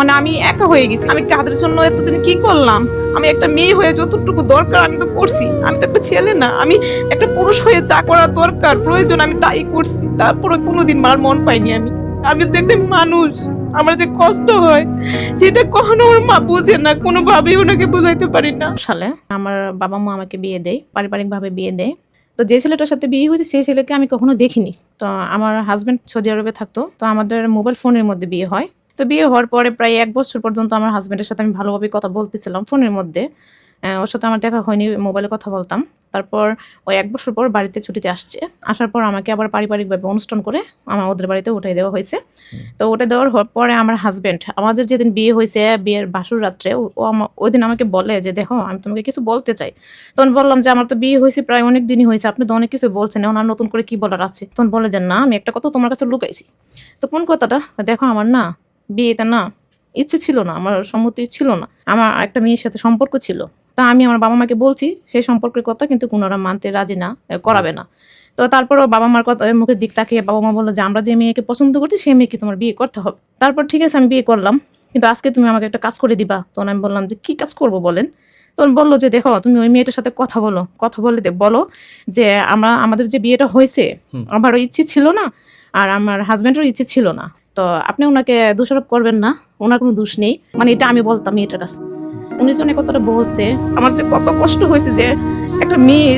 মানে আমি একা হয়ে গেছি। আমি কাদের জন্য এতদিন কি করলাম? আমি একটা মেয়ে হয়ে যতটুকু দরকার আমি তো করছি। আমি তো একটা ছেলে না, আমি একটা পুরুষ হয়ে যা করা দরকার প্রয়োজন আমি তাই করছি। তারপরে কোনোদিন মার মন পাইনি আমি। আমি তো একটা মানুষ, আমার যে কষ্ট হয় সেটা কখনো আমার মা বোঝে না, কোনোভাবেই ওনাকে বোঝাইতে পারি না। সালে আমার বাবা মা আমাকে বিয়ে দেয়, পারিবারিকভাবে বিয়ে দেয়। তো যে ছেলেটার সাথে বিয়ে হয়েছে সেই ছেলেকে আমি কখনো দেখিনি। তো আমার হাজবেন্ড সৌদি আরবে থাকতো, তো আমাদের মোবাইল ফোনের মধ্যে বিয়ে হয়। তো বিয়ে হওয়ার পরে প্রায় 1 বছর পর্যন্ত আমার হাজবেন্ডের সাথে আমি ভালোভাবে কথা বলতেছিলাম ফোনের মধ্যে। ওর সাথে আমার দেখা হয়নি, মোবাইলে কথা বলতাম। তারপর ওই 1 বছর পর বাড়িতে ছুটিতে আসার পর আমাকে আবার পারিবারিকভাবে অনুষ্ঠান করে ওদের বাড়িতে উঠাই দেওয়া হয়েছে। তো ওটা দেওয়ার পরে আমার হাজবেন্ড আমাদের যেদিন বিয়ে হয়েছে, বিয়ের বাসর রাত্রে ওই দিন আমাকে বলে যে দেখো আমি তোমাকে কিছু বলতে চাই। তখন বললাম যে আমার তো বিয়ে হয়েছে প্রায় অনেক দিনই হয়েছে, আপনি তো অনেক কিছু বলছেন, ওনার নতুন করে কি বলার আছে? তখন বলে যে না, আমি একটা কথা তোমার কাছে লুকাইছি। তো কোন কথাটা? দেখো আমার না বিয়েতে না ইচ্ছে ছিল না, আমার সম্মতি ছিল না, আমার একটা মেয়ের সাথে সম্পর্ক ছিল। তা আমি আমার বাবা মাকে বলছি সেই সম্পর্কের কথা, কিন্তু কোনোরা মানতে রাজি না, করাবে না। তো তারপরও বাবা মার কথা মুখের দিক তাকিয়ে বাবা মা বললো যে আমরা যে মেয়েকে পছন্দ করছি সেই মেয়েকে তোমার বিয়ে করতে হবে। তারপর ঠিক আছে আমি বিয়ে করলাম, কিন্তু আজকে তুমি আমাকে একটা কাজ করে দিবা। তখন আমি বললাম যে কি কাজ করবো বলেন? তখন বললো যে দেখো তুমি ওই মেয়েটার সাথে কথা বলো, কথা বলে বলো যে আমাদের যে বিয়েটা হয়েছে আমারও ইচ্ছে ছিল না আর আমার হাজবেন্ডেরও ইচ্ছে ছিল না, তো আপনি ওনাকে দোষারোপ করবেন না, ওনার কোনো দোষ নেই। মানে এটা আমি বলতাম মেয়েটার কাছে। উনি যখন কথাটা বলছে আমার যে কত কষ্ট হয়েছে যে একটা মেয়ে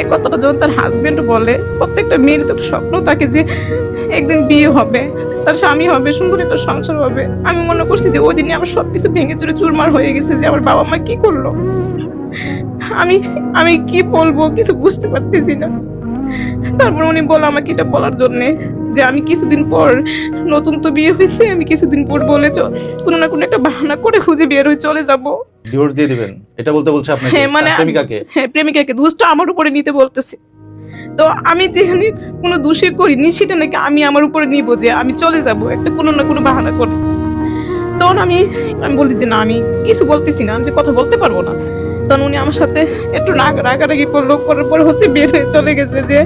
এই কথাটা যখন তার হাজবেন্ড বলে, প্রত্যেকটা মেয়ের তো একটা স্বপ্ন থাকে যে একদিন বিয়ে হবে, তার স্বামী হবে, সুন্দর একটা সংসার হবে। আমি মনে করছি যে ওই দিনই আমার সবকিছু ভেঙে চুরে চুরমার হয়ে গেছে যে আমার বাবা মা কি করলো। আমি আমি কি বলবো কিছু বুঝতে পারতেছি না। তারপর উনি বলে আমাকে এটা বলার জন্যে যে আমি কিছুদিন পর, নতুন তো বিয়ে হয়েছে, আমি কিছুদিন পর বলে কোনো না কোনো একটা বাহানা করে খুঁজে বের হয়ে চলে যাব, ডিভোর্স দিয়ে দিবেন, এটা বলছে আপনাকে? হ্যাঁ মানে প্রেমিকাকে? হ্যাঁ প্রেমিকাকে, দোষটা আমার উপরে নিতে বলতেছে। তো আমি যেখানে কোনো দোষে করিনি সেটা নাকি আমি আমার উপরে নিব যে আমি চলে যাব একটা কোনো না কোনো বাহানা করে। তখন আমি বলি যে না আমি কিছু বলতেছি না, আমি যে কথা বলতে পারবো না। তখন উনি আমার সাথে একটু রাগারাগি করলো, করার পর হচ্ছে বের হয়ে চলে গেছে। যে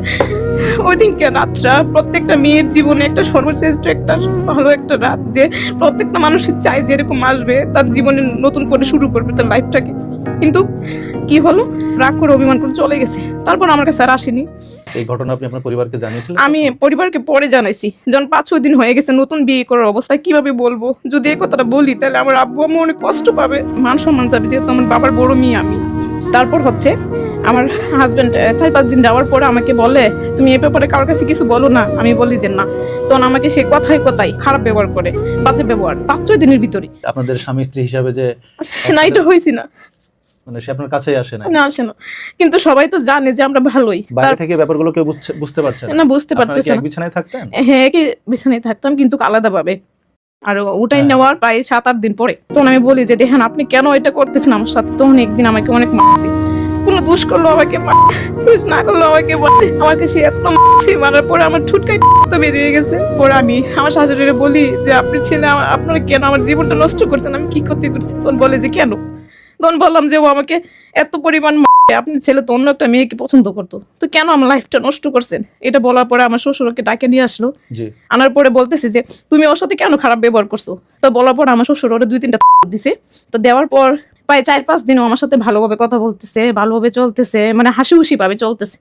ওই দিনকে রাতটা প্রত্যেকটা মেয়ের জীবনে একটা সর্বশ্রেষ্ঠ একটা ভালো একটা রাত, যে প্রত্যেকটা মানুষই চায় যে এরকম আসবে, তার জীবনে নতুন করে শুরু করবে তার লাইফটাকে। কিন্তু কি হলো, রাগ করে অভিমান করে চলে গেছে। তারপর আমার কাছে আর আসেনি। এই ঘটনা আপনি আপনার পরিবারকে জানিয়েছিলেন? আমি পরিবারকে পরে জানাইছি, যখন 5-6 দিন হয়ে গেছে নতুন বিয়ে করার অবস্থায়। কিভাবে বলবো? যদি এই কথাটা বলি তাহলে আমার আব্বু আম্মু অনেক কষ্ট পাবে, মান সম্মান যাবে, যেহেতু আমার বাবার বড় মেয়ে আমি। তারপর হচ্ছে আমার হাজবেন্ড 4-5 দিন যাওয়ার পরে আমাকে বলে তুমি এই ব্যাপারে কারোর কাছে কিছু বলো না। আমি বলি যে না। তখন আমাকে সে কথায় কথায় খারাপ ব্যবহার করে, বাজে ব্যবহার 5-6 দিনের ভিতরে। আপনাদের স্বামী স্ত্রী হিসাবে যে না, এটা হয়েছি না, মানে সে আপনার কাছেই আসে না? না আসে না, কিন্তু সবাই তো জানে যে আমরা ভালোই। বাইরে থেকে ব্যাপারগুলো কেউ বুঝতে পারছে না, বুঝতে পারতেছে না। এক বিছানায় থাকতেন? হ্যাঁ, একই বিছানায় থাকতাম কিন্তু আলাদাভাবে। আর ওটাই নেওয়ার প্রায় 7-8 দিন পরে তখন আমি বলি যে দেখেন আপনি কেন এটা করতেছেন আমার সাথে। তখন একদিন আমাকে অনেক মারছে, কোনো দোষ করলো আমাকে দোষ না করলো আমাকে আমাকে সে এত মারছে, মারার পরে আমার ঠুটকাই তো বেরিয়ে গেছে। পরে আমি আমার শাশুড়িরে বলি যে আপনি ছেলে আপনারা কেন আমার জীবনটা নষ্ট করছেন, আমি কি ক্ষতি করছি? তখন বলে যে কেন? তখন বললাম যে ও আমাকে এত পরিমাণ আপনি ছেলে তো অন্য একটা মেয়েকে পছন্দ করতো, তো কেন আমার লাইফটা নষ্ট করছেন? এটা বলার পরে আমার শ্বশুরকে ডাকে নিয়ে আসলো। আনার পরে বলতেছে যে তুমি ওর সাথে কেন খারাপ ব্যবহার করছো? তো বলার পর আমার শ্বশুর ওরা 2-3টা দিছে। তো দেওয়ার পর প্রায় 4-5 দিনও আমার সাথে ভালোভাবে কথা বলতেছে, ভালোভাবে চলতেছে, মানে হাসি খুশি ভাবে চলতেছে।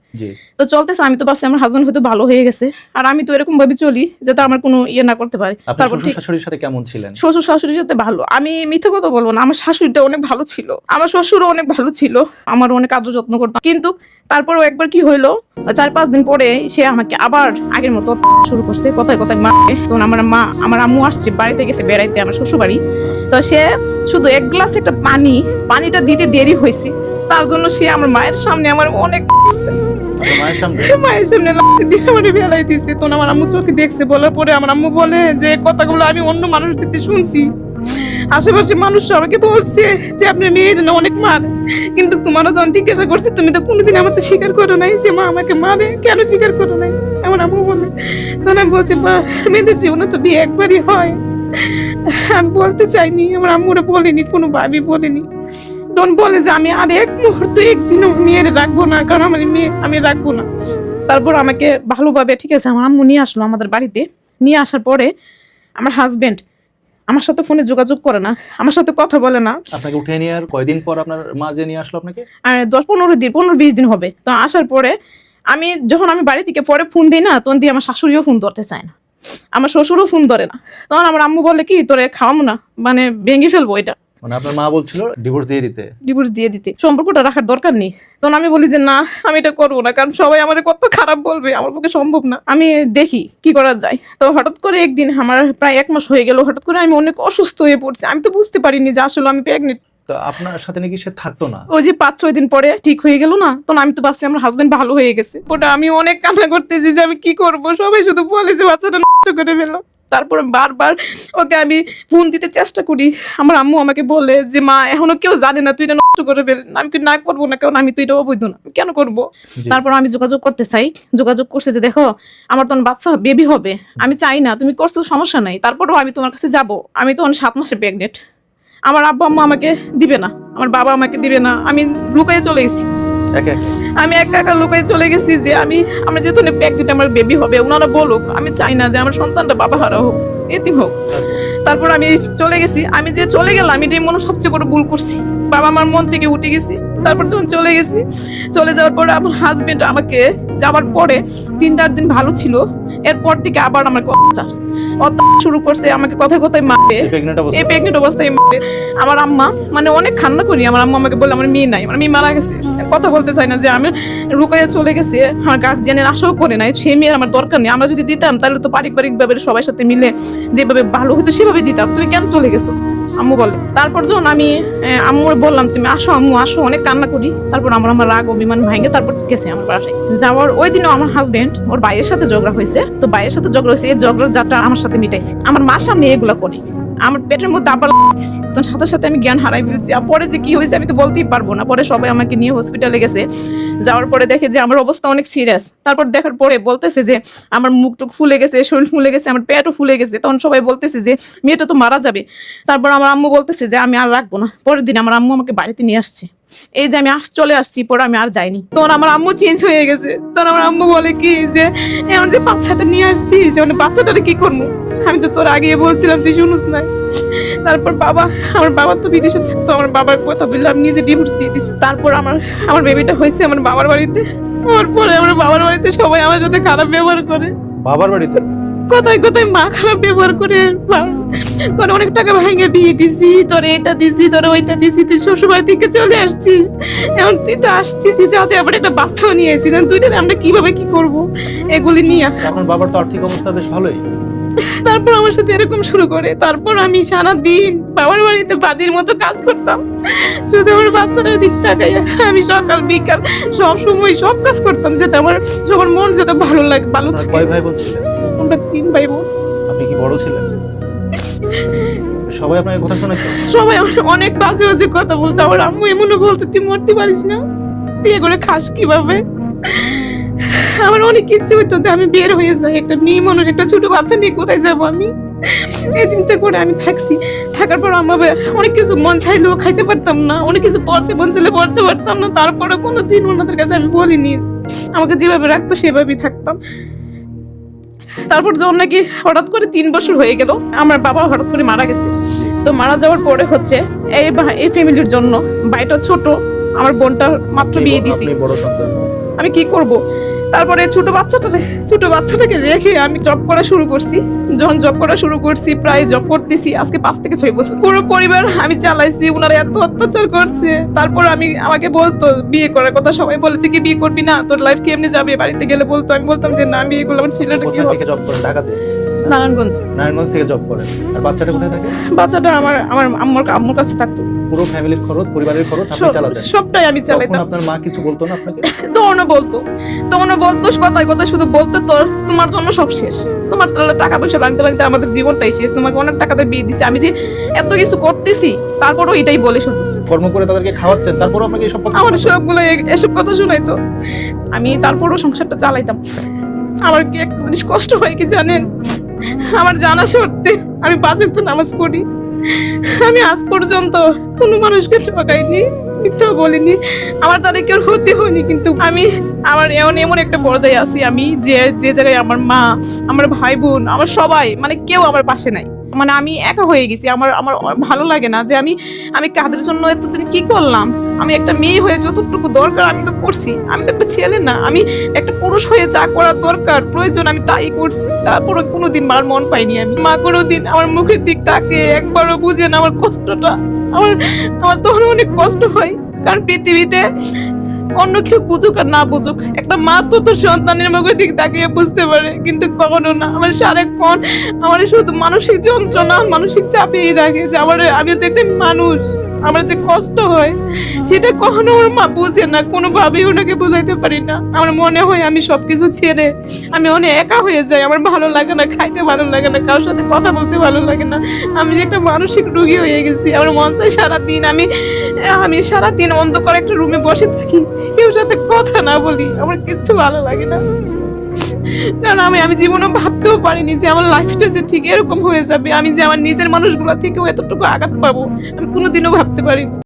তো চলতেছে, আমি তো ভাবছি আমার হাজবেন্ড হয়তো ভালো হয়ে গেছে, আর আমি তো এরকম ভাবে চলি যাতে আমার কোনো ইয়ে না করতে পারে। তারপর শাশুড়ির সাথে কেমন ছিলেন? শ্বশুর শাশুড়ির সাথে ভালো, আমি মিথ্যে কথা বলবো না, আমার শাশুড়িটা অনেক ভালো ছিল, আমার শ্বশুরও অনেক ভালো ছিল, আমার অনেক আদর যত্ন করতাম। কিন্তু তারপরও একবার কি হইলো, 4-5 দিন পরে সে আমাকে আবার আগের মতো শুরু করছে, কথায় কথায় মারে। তখন আমার আম্মু আসছে, বাড়িতে গেছে বেড়াইতে, আমার শ্বশুর বাড়ি। তো সে শুধু 1 গ্লাস একটা পানিটা দিতে দেরি হয়েছে, তার জন্য সে আমার মায়ের সামনে আমার অনেক মায়ের সামনে লাথি দিয়ে আমার ফেলাই দিচ্ছে। তখন আমার আম্মু চোখে দেখছে, বলার পরে আমার আম্মু বলে যে কথাগুলো আমি অন্য মানুষের দিতে শুনছি, আশেপাশে মানুষরা আমাকে বলছে যে আপনার মেয়ের না অনেক মার, কিন্তু তোমারও যখন জিজ্ঞাসা করছে তুমি তো কোনোদিন আমাকে স্বীকার করো নাই যে মা আমাকে মারে, কেন স্বীকার করো নাই? আমার আম্মু বলে। তখন আমি বলছি বা মেয়েদের জীবনে তো বিয়ে একবারই হয়। আমি বলতে চাইনি, আমার আম্মুরা বলেনি, কোনো ভাবি বলেনি। তখন বলে যে আমি আর এক মুহূর্ত একদিনও মেয়ের রাখবো না, কারণ আমার মেয়ে আমি রাখবো না। তারপর আমাকে ভালোভাবে ঠিক আছে আমার আম্মু নিয়ে আসলো আমাদের বাড়িতে। নিয়ে আসার পরে আমার হাজবেন্ড আমার সাথে ফোনে যোগাযোগ করে না, আমার সাথে কথা বলে না। আপনাকে উঠিয়ে নিয়ে আর কয়দিন পর আপনার মা যে নিয়ে আসলো আপনাকে? আর 10-15 দিন হবে। তো আসার পরে যখন আমি বাড়ি থেকে পরে ফোন দিই না, তখন দিয়ে আমার শাশুড়িও ফোন ধরতে চায় না, আমার শ্বশুরও ফোন ধরে না। তখন আমার আম্মু বলে কি তোরে খাওয়াবো না, মানে ভেঙে ফেলবো এটা। মানে আপনার মা বলছিল ডিভোর্স দিয়ে দিতে, সম্পর্কটা রাখার দরকার নেই। তখন আমি বলি যে না, আমি এটা করবো না, কারণ সবাই আমার কত খারাপ বলবে, আমার পক্ষে সম্ভব না, আমি দেখি কি করা যায়। তো হঠাৎ করে একদিন, আমার প্রায় 1 মাস হয়ে গেল, হঠাৎ করে আমি অনেক অসুস্থ হয়ে পড়ছি। আমি তো বুঝতে পারিনি যে আসলে আমি প্রেগনেন্ট। তো আপনার সাথে নাকি সে থাকতো না? ওই যে 5-6 দিন পরে ঠিক হয়ে গেল না, তখন আমি তো ভাবছি আমার হাজবেন্ড ভালো হয়ে গেছে। ওটা আমি অনেক কান্না করতেছি যে আমি কি করব, সবাই শুধু বলে যে বাচ্চাটা নষ্ট করে ফেলো। তারপরে বারবার ওকে আমি ফোন দিতে চেষ্টা করি, আমার আম্মু আমাকে বলে যে মা এখনো কেউ জানে না তুই এটা নষ্ট করে ফেল। আমি কি না করবো না, কারণ আমি তো এটা অবৈধ না, কেন করবো। তারপর আমি যোগাযোগ করতে চাই, যোগাযোগ করছে যে দেখো আমার তখন বাচ্চা বেবি হবে, আমি চাই না, তুমি করছো সমস্যা নাই, তারপরেও আমি তোমার কাছে যাব। আমি তখন 7 মাসে প্রেগনেন্ট। আমার আব্বু আম্মা আমাকে দিবে না, আমার বাবা আমাকে দিবে না, আমি লুকায়ে চলে গেছি। আমি একা একা লুকায়ে চলে গেছি যে আমরা যেহেতু প্রেগনেন্ট, আমার বেবি হবে, ওনারা বলুক, আমি চাই না যে আমার সন্তানটা বাবা হারা হোক, এতিম হোক। তারপর আমি চলে গেছি। আমি যে চলে গেলাম এটাই মনে সবচেয়ে বড় ভুল করছি, বাবা আমার মন থেকে উঠে গেছি। তারপর যখন চলে গেছি, চলে যাওয়ার পরে আমার হাজবেন্ড আমাকে যাওয়ার পরে 3-4 দিন ভালো ছিল, এরপর থেকে আবার আমার অত্যাচার শুরু করছে, আমাকে কথায় কথায় মারে, এই প্রেগনেন্ট অবস্থায় মারে। আমার আম্মা, মানে অনেক কান্না করি, আমার আম্মা আমাকে বলে আমার মেয়ে নাই, আমার মেয়ে মারা গেছে, কথা বলতে চাই না যে আমি লুকাইয়া চলে গেছে, আমার গার্জিয়ানের আশাও করে নাই, সেই মেয়ের আমার দরকার নেই। আমরা যদি দিতাম তাহলে তো পারিবারিক ভাবে সবার সাথে মিলে যেভাবে ভালো হতো সেভাবে দিতাম, তুমি কেন চলে গেছো, আম্মু বলে। তারপর যখন আমি আম্মুর বললাম তুমি আসো আম্মু আসো, অনেক কান্না করি। তারপর আমার রাগ অভিমান ভাঙে তারপর গেছে আমার বাসায়। যাওয়ার ওই দিনও আমার হাজবেন্ড ওর ভাইয়ের সাথে ঝগড়া হয়েছে, তো ভাইয়ের সাথে ঝগড়া হয়েছে, এই ঝগড়ার জাতটা আমার সাথে মিটাইছে। আমার মার সামনে এগুলা করি, আমার পেটের মধ্যে আবার লাগতেছি, তো সাথে সাথে আমি জ্ঞান হারাই ফেলছি। আর পরে যে কি হয়েছে আমি তো বলতেই পারবো না। পরে সবাই আমাকে নিয়ে হসপিটালে গেছে, যাওয়ার পরে দেখে যে আমার অবস্থা অনেক সিরিয়াস। তারপর দেখার পরে বলতেছে যে আমার মুখটুক ফুলে গেছে, শরীর ফুলে গেছে, আমার পেটও ফুলে গেছে। তখন সবাই বলতেছে যে মেয়েটা তো মারা যাবে। তারপর আমার আম্মু বলতেছে যে আমি আর রাখবো না। পরের দিন আমার আম্মু আমাকে বাড়িতে নিয়ে আসছে, এই যে আমি চলে আসছি, পরে আমি আর যাইনি। তখন আমার আম্মু চেঞ্জ হয়ে গেছে। তখন আমার আম্মু বলে কি যে এমন যে বাচ্চাটা নিয়ে আসছিস, মানে বাচ্চাটারে কি করবো, আমি তো তোর আগে বলছিলাম তুই শুনিস না। তারপর আমার বাবা তো বিদেশে থাকতো, আমার বাবার কথা বললে আমি নিজে ডিভোর্স দিয়ে দিচ্ছি। তারপর আমার বেবিটা হয়েছে আমার বাবার বাড়িতে। ওর পরে আমার বাবার বাড়িতে সবাই আমার সাথে খারাপ ব্যবহার করে। বাবার বাড়িতে কোথায় কোথায় মা খারাপ ব্যবহার করে, তোর অনেক টাকা ভেঙে বিয়ে দিছি, তোর এটা দিছি, তোর ওইটা দিছি, তুই শ্বশুর বাড়ি থেকে চলে আসছিস, এখন তুই তো আসছিস যাতে আবার একটা বাচ্চাও নিয়ে এসেছিস, দুইটা আমরা কিভাবে কি করবো এগুলি নিয়ে। আপনার বাবার তো আর্থিক অবস্থা বেশ ভালোই। তারপর আমার সাথে এরকম শুরু করে। তারপর আমি সারাদিন বাবার বাড়িতে বাদির মতো কাজ করতাম, শুধু আমার বাচ্চাটার দিক টাকাই। আমি সকাল বিকাল সব সময় সব কাজ করতাম যাতে আমার সবার মন যাতে ভালো লাগে, ভালো থাকে। কয় ভাই বলছিলেন? আমরা 3 ভাই বোন। আপনি কি বড় ছিলেন? সবাই আপনার কথা শুনেছে? সবাই অনেক বাজে বাজে কথা বলতো। আমার আম্মু এমনও বলতো তুই মরতে পারিস না, তুই করে খাস কিভাবে। আমার অনেক ইচ্ছে হইতো আমি বের হয়ে যাই, একটা মেয়ে মানুষ একটা ছোট বাচ্চা নিয়ে কোথায় যাবো আমি। এই চিন্তা করে আমি থাকার পর আমার অনেক কিছু মন চাইলেও খাইতে পারতাম না, অনেক কিছু পড়তে মন চাইলে পড়তে পারতাম না। তারপরে কোনোদিন ওনাদের কাছে আমি বলিনি, আমাকে যেভাবে রাখতো সেভাবেই থাকতাম। তারপর যখন নাকি হঠাৎ করে 3 বছর হয়ে গেল, আমার বাবা হঠাৎ করে মারা গেছে। তো মারা যাওয়ার পরে হচ্ছে এই ফ্যামিলির জন্য, ভাইটা ছোট, আমার বোনটা মাত্র বিয়ে দিছি, আমি কি করব। তারপরে ছোট বাচ্চাটাকে রেখে আমি জব করা শুরু করছি। যখন জব করা শুরু করছি, প্রায় জব করতেছি আজকে 5 থেকে 6 বছর, পুরো পরিবার আমি চালাইছি, ওনারা এত অত্যাচার করছে। তারপর আমাকে বলতো বিয়ে করার কথা, সবাই বলে তুই কি বিয়ে করবি না, তোর লাইফ কেমনে যাবে, বাড়িতে গেলে বলতো। আমি বলতাম যে না, বিয়ে করলে আমার ছেলেটা কি হবে। জব করে ঢাকাতে? নারায়ণগঞ্জ থেকে জব করে। আর বাচ্চাটা কোথায় থাকে? বাচ্চাটা আমার আম্মুর কাছে থাকতো। পুরো ফ্যামিলির খরচ, পরিবারের খরচ আপনি চালাতেন? সবটাই আমি চালাইতাম। আপনার মা কিছু বলতো না আপনাকে? তখনও বলতো কথায় কথায় শুধু বলতো তোমার জন্য সব শেষ, তোমার টাকা পয়সা ভাঙতে ভাঙতে আমাদের জীবনটাই শেষ, তোমাকে অনেক টাকাতে বিয়ে দিছি, আমি যে এত কিছু করতেছি তারপরও এটাই বলে, শুধু কর্ম করে তাদেরকে খাওয়াচ্ছেন, তারপরও আপনাকে এইসব কথা? আমার সবগুলো এসব কথা শোনাইতো। আমি তারপরও সংসারটা চালাইতাম। আমার কি একটা জিনিস কষ্ট হয় কি জানেন, আমার জানা সত্ত্বে আমি 5 ওয়াক্ত নামাজ পড়ি, আমি আজ পর্যন্ত কোনো মানুষকে ঠকাইনি, মিথ্যা বলিনি, আমার তাদের কেউ ক্ষতি হয়নি। কিন্তু আমার এমন একটা পর্যায়ে আছি আমি যে জায়গায় আমার মা, আমার ভাই বোন, আমার সবাই, মানে কেউ আমার পাশে নাই। মানে আমি একা হয়ে গেছি। আমার আমার ভালো লাগে না যে আমি আমি কাদের জন্য এতদিন কি করলাম। আমি একটা মেয়ে হয়ে যতটুকু দরকার আমি তো করছি। আমি তো একটা ছেলে না, আমি একটা পুরুষ হয়ে যা করা দরকার প্রয়োজন আমি তাই করছি। তারপরে কোনোদিন মার মন পাইনি আমি। মা কোনোদিন আমার মুখের দিক তাকে একবারও বুঝে না আমার কষ্টটা। আমার আমার তখন অনেক কষ্ট হয়, কারণ পৃথিবীতে অন্য কেউ বুঝুক আর না বুঝুক, একটা মা তো তোর সন্তানের মুখের দিক তাকিয়ে বুঝতে পারে, কিন্তু কখনো না। আমার সারাক্ষণ আমার শুধু মানসিক যন্ত্রণা, মানসিক চাপেই রাখে যে আমি তো একটা মানুষ, আমার যে কষ্ট হয় সেটা কখনো আমার মা বুঝে না, কোনোভাবেই ওনাকে বোঝাইতে পারি না। আমার মনে হয় আমি সবকিছু ছেড়ে আমি অনেক একা হয়ে যাই। আমার ভালো লাগে না, খাইতে ভালো লাগে না, কারোর সাথে কথা বলতে ভালো লাগে না। আমি যে একটা মানসিক রোগী হয়ে গেছি। আমার মন চাই সারাদিন আমি সারাদিন অন্ধকার একটা রুমে বসে থাকি, কেউ সাথে কথা না বলি। আমার কিচ্ছু ভালো লাগে না, কারণ আমি জীবনে ভাবতেও পারিনি যে আমার লাইফটা যে ঠিক এরকম হয়ে যাবে। আমি যে আমার নিজের মানুষগুলো থেকেও এতটুকু আঘাত পাবো আমি কোনোদিনও ভাবতে পারিনি।